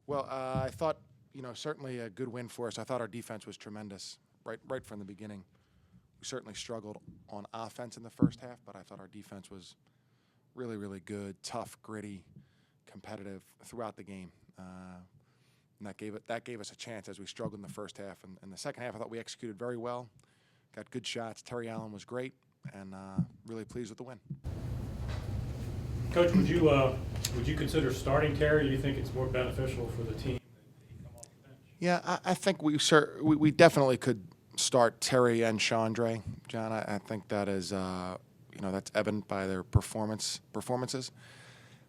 Well, I thought, certainly a good win for us. I thought our defense was tremendous right from the beginning. We certainly struggled on offense in the first half, but I thought our defense was really, really good, tough, gritty, competitive throughout the game. And that gave us a chance as we struggled in the first half. And in the second half, I thought we executed very well, got good shots. Terry Allen was great, and really pleased with the win. Coach, would you consider starting Terry? Do you think it's more beneficial for the team that he come off the bench? Yeah, I think we definitely could start Terry and Chandre, John. I think that is, that's evident by their performances.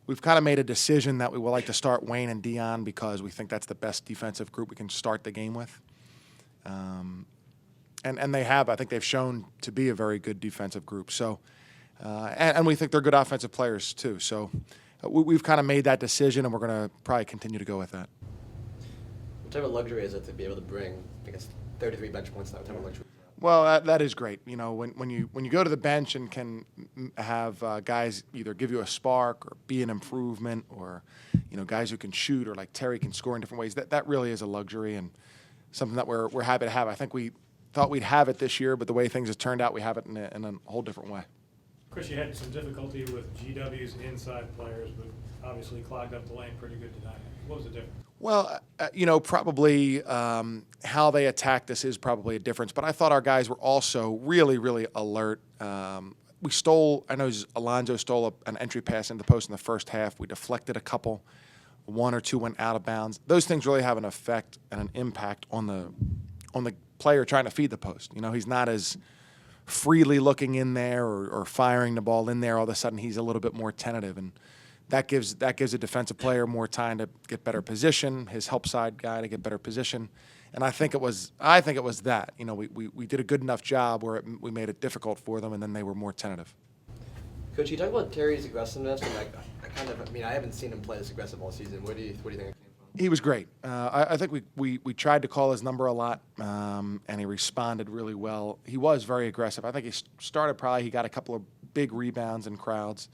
We've kind of made a decision that we would like to start Wayne and Dion because we think that's the best defensive group we can start the game with. And they have. I think they've shown to be a very good defensive group. So, and we think they're good offensive players too. So we've kind of made that decision, and we're going to probably continue to go with that. What type of luxury is it to be able to bring, 33 bench points now? What type of luxury? Well, that is great. When you go to the bench and can have guys either give you a spark or be an improvement, or guys who can shoot, or like Terry can score in different ways. That really is a luxury and something that we're happy to have. I think we thought we'd have it this year, but the way things have turned out, we have it in a whole different way. Chris, you had some difficulty with GW's inside players, but obviously clogged up the lane pretty good tonight. What was the difference? Well, probably how they attacked us is probably a difference. But I thought our guys were also really, really alert. Alonzo stole an entry pass into the post in the first half. We deflected a couple. One or two went out of bounds. Those things really have an effect and an impact on the player trying to feed the post. He's not as freely looking in there or firing the ball in there. All of a sudden, he's a little bit more tentative, and that gives a defensive player more time to get better position, his help side guy to get better position. And I think it was that. We did a good enough job where we made it difficult for them, and then they were more tentative. Coach, you talk about Terry's aggressiveness, and I haven't seen him play this aggressive all season. What do you think it came from? He was great. I think we tried to call his number a lot, and he responded really well. He was very aggressive. I think he got a couple of big rebounds in crowds.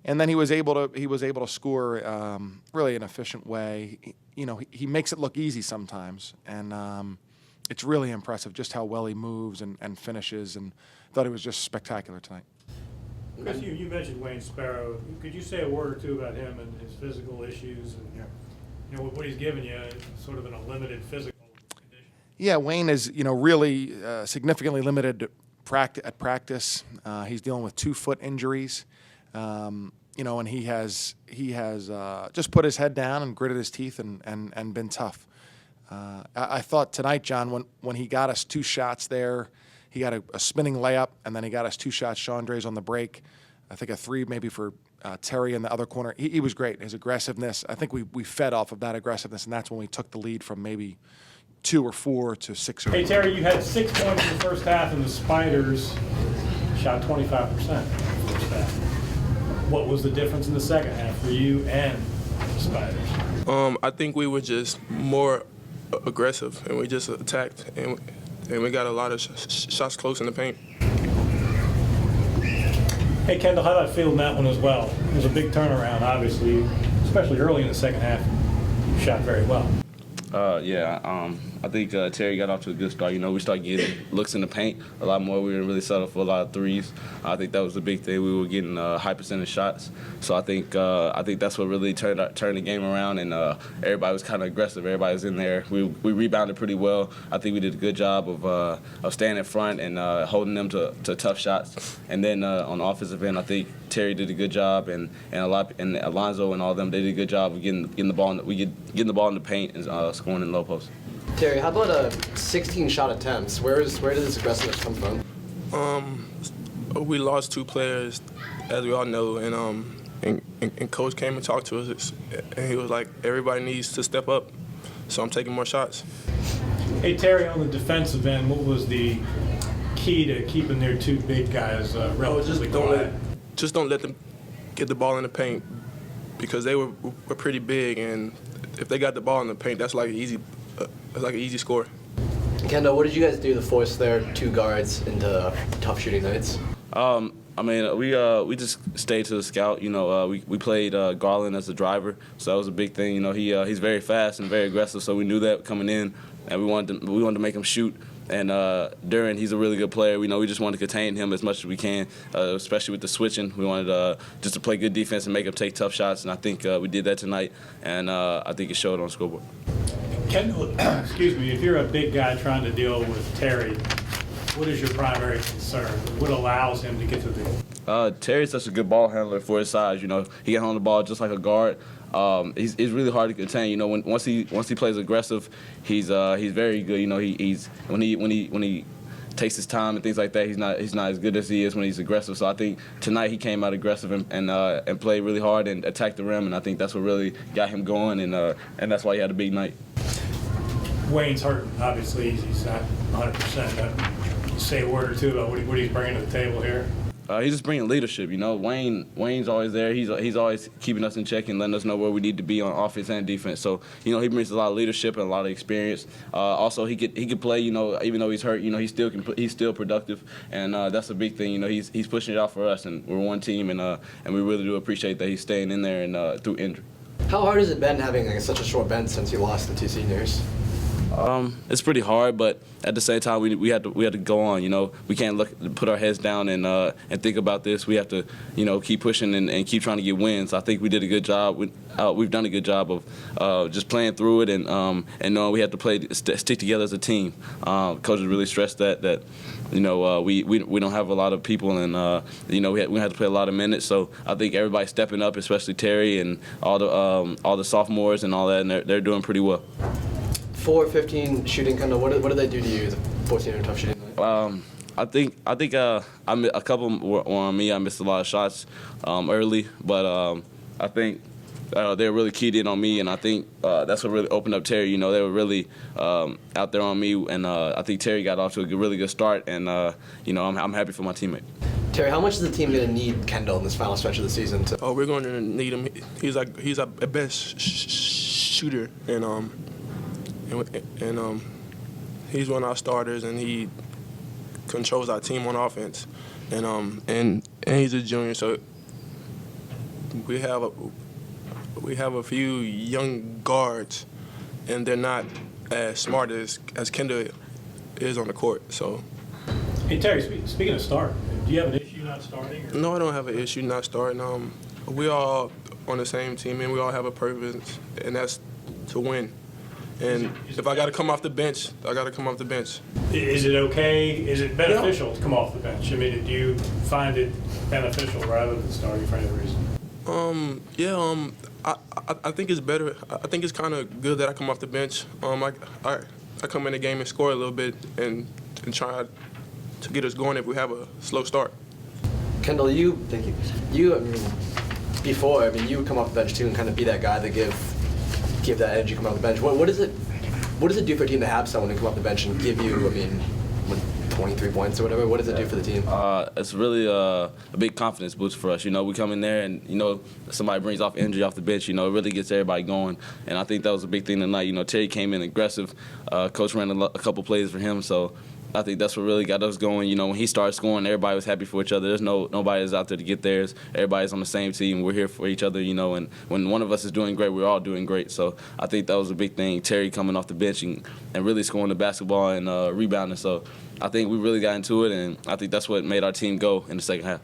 And then he was able to score really an efficient way. He makes it look easy sometimes, and it's really impressive just how well he moves and finishes. And I thought he was just spectacular tonight. Chris, you mentioned Wayne Sparrow. Could you say a word or two about him and his physical issues and what he's given you, sort of in a limited physical condition? Yeah, Wayne is really significantly limited at practice. He's dealing with 2-foot injuries. And he has just put his head down and gritted his teeth and been tough. I thought tonight, John, when he got us 2 shots there, he got a spinning layup, and then he got us 2 shots. Chandre's on the break. I think a 3 maybe for Terry in the other corner. He was great. His aggressiveness, I think we fed off of that aggressiveness, and that's when we took the lead from maybe 2 or 4 to 6 or 8. Hey, Terry, you had 6 points in the first half, and the Spiders shot 25% in the first half. What was the difference in the second half for you and the Spiders? I think we were just more aggressive, and we just attacked, and we got a lot of shots close in the paint. Hey, Kendall, how about fielding that one as well? It was a big turnaround, obviously, especially early in the second half. You shot very well. I think Terry got off to a good start. We started getting looks in the paint a lot more. We didn't really settle for a lot of threes. I think that was the big thing. We were getting high percentage shots. So I think that's what really turned the game around, and everybody was kind of aggressive. Everybody was in there. We rebounded pretty well. I think we did a good job of staying in front and holding them to tough shots. And then on the offensive end, I think Terry did a good job, and Alonzo and all of them, they did a good job of getting the ball in the paint and scoring in the low post. Terry, how about 16 shot attempts? Where did this aggressiveness come from? We lost 2 players, as we all know, and Coach came and talked to us, and he was like, everybody needs to step up, so I'm taking more shots. Hey, Terry, on the defensive end, what was the key to keeping their 2 big guys relatively quiet? Just don't let them get the ball in the paint, because they were pretty big, and if they got the ball in the paint, that's like an easy score. Kendall, what did you guys do to force their 2 guards into tough shooting nights? I mean, we just stayed to the scout. You know, we played Garland as the driver, so that was a big thing. You know, he's very fast and very aggressive, so we knew that coming in, and we wanted to make him shoot. And Duran, he's a really good player. We just wanted to contain him as much as we can, especially with the switching. We wanted just to play good defense and make him take tough shots, and I think we did that tonight, and I think it showed on the scoreboard. Kendall, excuse me, if you're a big guy trying to deal with Terry, what is your primary concern? What allows him to get to the Terry's such a good ball handler for his size. You know, he can handle the ball just like a guard. He's really hard to contain. You know, once he plays aggressive, he's very good. You know, when he takes his time and things like that, he's not as good as he is when he's aggressive. So I think tonight he came out aggressive and played really hard and attacked the rim, and I think that's what really got him going, and that's why he had a big night. Wayne's hurt, obviously. He's not 100%. Say a word or two about what he's bringing to the table here. He's just bringing leadership, you know. Wayne's always there. He's always keeping us in check and letting us know where we need to be on offense and defense. So, you know, he brings a lot of leadership and a lot of experience. Also, he could play. You know, even though he's hurt, you know, he's still productive, and that's a big thing. You know, he's pushing it out for us, and we're one team, and we really do appreciate that he's staying in there and through injury. How hard has it been having such a short bench since you lost the two seniors? It's pretty hard, but at the same time, we had to go on. You know, we can't put our heads down and think about this. We have to, you know, keep pushing and keep trying to get wins. I think we did a good job. We've done a good job of just playing through it and knowing we have to stick together as a team. Coaches really stressed that you know we don't have a lot of people, and you know we have to play a lot of minutes. So I think everybody's stepping up, especially Terry and all the sophomores and all that, and they're doing pretty well. 4-15 shooting, kind of. What do they do to you? 14 tough shooting. I think a couple were on me. I missed a lot of shots early, but I think they were really keyed in on me, and I think that's what really opened up Terry. You know, they were really out there on me, and I think Terry got off to a really good start, and you know, I'm happy for my teammate. Terry, how much is the team going to need Kendall in this final stretch of the season? We're going to need him. He's our best shooter, and he's one of our starters, and he controls our team on offense, and he's a junior, so we have a few young guards, and they're not as smart as Kendall is on the court. So, Hey, Terry, speaking of start, do you have an issue not starting? Or? No, I don't have an issue not starting. We all on the same team, and we all have a purpose, and that's to win. And if I got to come off the bench, I got to come off the bench. Is it okay? Is it beneficial to come off the bench? I mean, do you find it beneficial rather than starting for any reason? Yeah. I think it's better. I think it's kind of good that I come off the bench. I come in the game and score a little bit and try to get us going if we have a slow start. Kendall, you before, you would come off the bench too and kind of be that guy that give that energy come off the bench. What does it do for a team to have someone to come off the bench and give you, 23 points or whatever? What does it do for the team? It's really a big confidence boost for us. You know, we come in there and, you know, somebody brings off injury off the bench, you know, it really gets everybody going. And I think that was a big thing tonight. You know, Terry came in aggressive. Coach ran a couple plays for him, so I think that's what really got us going. You know, when he started scoring, everybody was happy for each other. There's nobody that's out there to get theirs. Everybody's on the same team. We're here for each other, you know, and when one of us is doing great, we're all doing great. So I think that was a big thing, Terry coming off the bench and really scoring the basketball and rebounding. So I think we really got into it, and I think that's what made our team go in the second half.